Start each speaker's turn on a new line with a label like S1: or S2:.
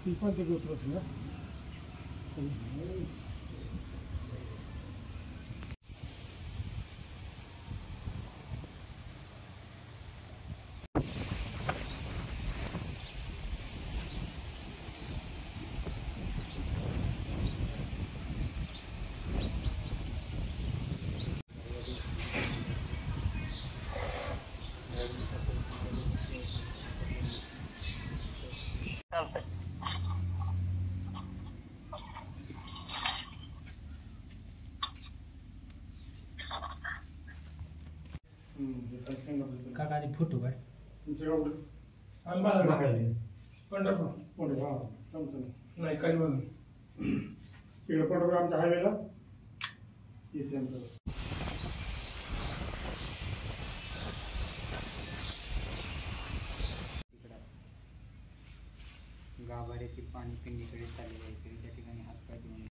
S1: Enquanto eu trouxe, né?
S2: काकाचे photo काढ.
S1: तुमचं गाव कुठं?
S3: आम्ही बाजारपेठ पंढरपूर.
S1: पंढरपूर, हां आमचं
S3: नाही कलिबाग.
S1: इकडे पंढरपूर आमच्या हायवेला येते आमचं.
S4: गाभाऱ्यातील पाणी पिंडीकडे चालले आहे तरी त्या ठिकाणी हातपाय धुवून